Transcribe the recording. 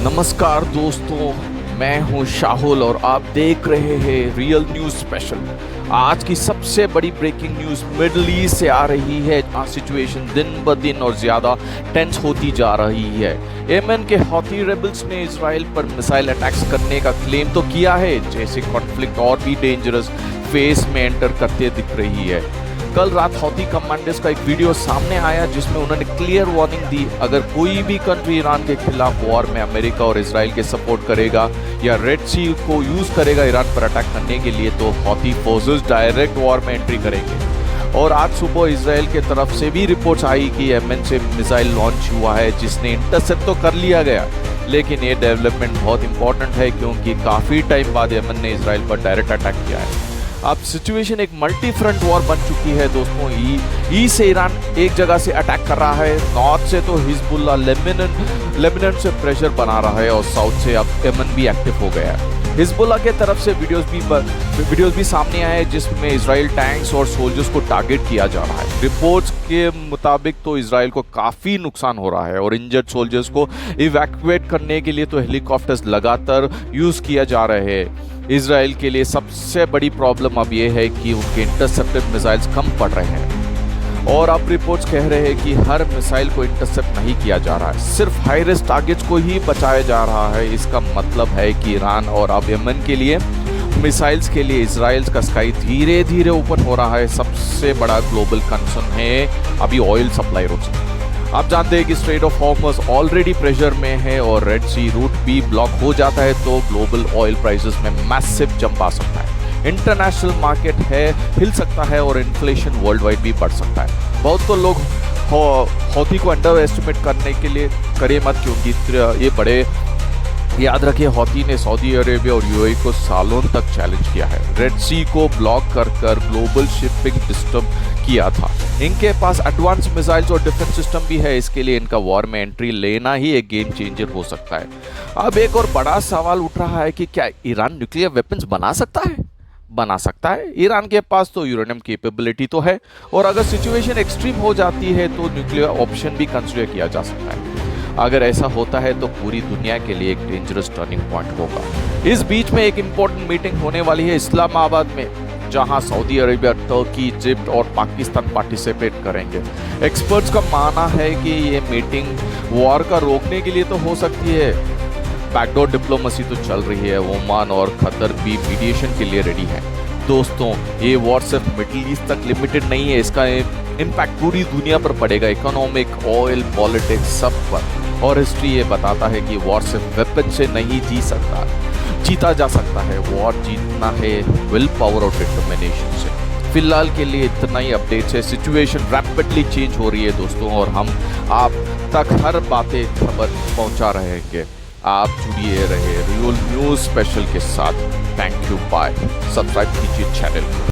नमस्कार दोस्तों, मैं हूं शाहुल और आप देख रहे हैं रियल न्यूज़ स्पेशल। आज की सबसे बड़ी ब्रेकिंग न्यूज़ मिडल ईस्ट से आ रही है, जहाँ सिचुएशन दिन ब दिन और ज़्यादा टेंस होती जा रही है। येमेन के हौती रेबल्स ने इसराइल पर मिसाइल अटैक्स करने का क्लेम तो किया है, जैसे कॉन्फ्लिक्ट और भी डेंजरस फेज में एंटर करते दिख रही है। कल रात हौती कमांडर्स का एक वीडियो सामने आया जिसमें उन्होंने क्लियर वार्निंग दी, अगर कोई भी कंट्री ईरान के खिलाफ वॉर में अमेरिका और इसराइल के सपोर्ट करेगा या रेड सी को यूज करेगा ईरान पर अटैक करने के लिए, तो हौती फोर्सेस डायरेक्ट वॉर में एंट्री करेंगे। और आज सुबह इसराइल के तरफ से भी रिपोर्ट्स आई कि येमेन से मिसाइल लॉन्च हुआ है, जिसने इंटरसेप्ट तो कर लिया गया, लेकिन ये डेवलपमेंट बहुत इंपॉर्टेंट है क्योंकि काफ़ी टाइम बाद येमेन ने इसराइल पर डायरेक्ट अटैक किया है। अब सिचुएशन एक मल्टी फ्रंट वॉर बन चुकी है दोस्तों। ई से ईरान एक जगह से अटैक कर रहा है, नॉर्थ से तो हिजबुल्ला लेबनान से प्रेशर बना रहा है और साउथ से अब येमेन भी एक्टिव हो गया है। हिजबुल्ला के तरफ से वीडियोस भी सामने आए हैं जिसमें इसराइल टैंक्स और सोल्जर्स को टारगेट किया जा रहा है। रिपोर्ट्स के मुताबिक तो इसराइल को काफ़ी नुकसान हो रहा है और इंजर्ड सोल्जर्स को इवैक्यूएट करने के लिए तो हेलीकॉप्टर्स लगातार यूज़ किया जा रहे हैं। इसराइल के लिए सबसे बड़ी प्रॉब्लम अब ये है कि उनके इंटरसेप्टेड मिसाइल्स कम पड़ रहे हैं और अब रिपोर्ट्स कह रहे हैं कि हर मिसाइल को इंटरसेप्ट नहीं किया जा रहा है, सिर्फ हाई रिस्क टारगेट्स को ही बचाया जा रहा है। इसका मतलब है कि ईरान और अब येमेन के लिए मिसाइल्स के लिए इसराइल का स्काई धीरे धीरे ओपन हो रहा है। सबसे बड़ा ग्लोबल कंसर्न है अभी ऑयल सप्लाई रूट्स। आप जानते हैं कि स्ट्रेट ऑफ हॉर्मज़ ऑलरेडी प्रेशर में है और रेड सी रूट भी ब्लॉक हो जाता है तो ग्लोबल ऑयल प्राइसेस में मैसिव जंप आ सकता है। इंटरनेशनल मार्केट हिल सकता है और इन्फ्लेशन वर्ल्ड वाइड भी बढ़ सकता है। बहुत तो लोग हौती को अंडर एस्टिमेट करने के लिए करे मत, क्योंकि ये बड़े याद रखिए, हौती ने सऊदी अरेबिया और यूएई को सालों तक चैलेंज किया है, रेड सी को ब्लॉक कर ग्लोबल शिपिंग डिस्टर्ब किया था। इनके पास एडवांस मिसाइल्स और डिफेंस सिस्टम भी है, इसके लिए इनका वॉर में एंट्री लेना ही एक गेम चेंजर हो सकता है। अब एक और बड़ा सवाल उठ रहा है कि क्या ईरान न्यूक्लियर वेपन्स बना सकता है? बना सकता है। ईरान के पास तो यूरेनियम कैपेबिलिटी तो है और अगर सिचुएशन एक्सट्रीम हो जाती है तो न्यूक्लियर ऑप्शन भी कंसिडर किया जा सकता है। अगर ऐसा होता है तो पूरी दुनिया के लिए एक डेंजरस टर्निंग पॉइंट होगा। इस बीच में एक इम्पोर्टेंट मीटिंग होने वाली है इस्लामाबाद में, जहां सऊदी अरेबिया, तुर्की, इजिप्ट और पाकिस्तान पार्टिसिपेट करेंगे। एक्सपर्ट्स का मानना है कि ये मीटिंग वॉर का रोकने के लिए तो हो सकती है। बैकडोर डिप्लोमेसी तो चल रही है, ओमान और कतर भी मीडिएशन के लिए रेडी है। दोस्तों, ये वॉर सिर्फ मिडिल ईस्ट तक लिमिटेड नहीं है, इसका इम्पैक्ट पूरी दुनिया पर पड़ेगा, इकोनॉमिक, ऑयल, पॉलिटिक्स, सब पर। और हिस्ट्री ये बताता है कि वॉर सिर्फ वेपन से नहीं जीता जा सकता है। वॉर जीतना है विल पावर और डिटर्मिनेशन से। फिलहाल के लिए इतना ही अपडेट्स है। सिचुएशन रैपिडली चेंज हो रही है दोस्तों और हम आप तक हर बातें खबर पहुंचा रहेंगे। आप जुड़िए रहे रियल न्यूज़ स्पेशल के साथ। Thank you, bye. सब्सक्राइब कीजिए चैनल को।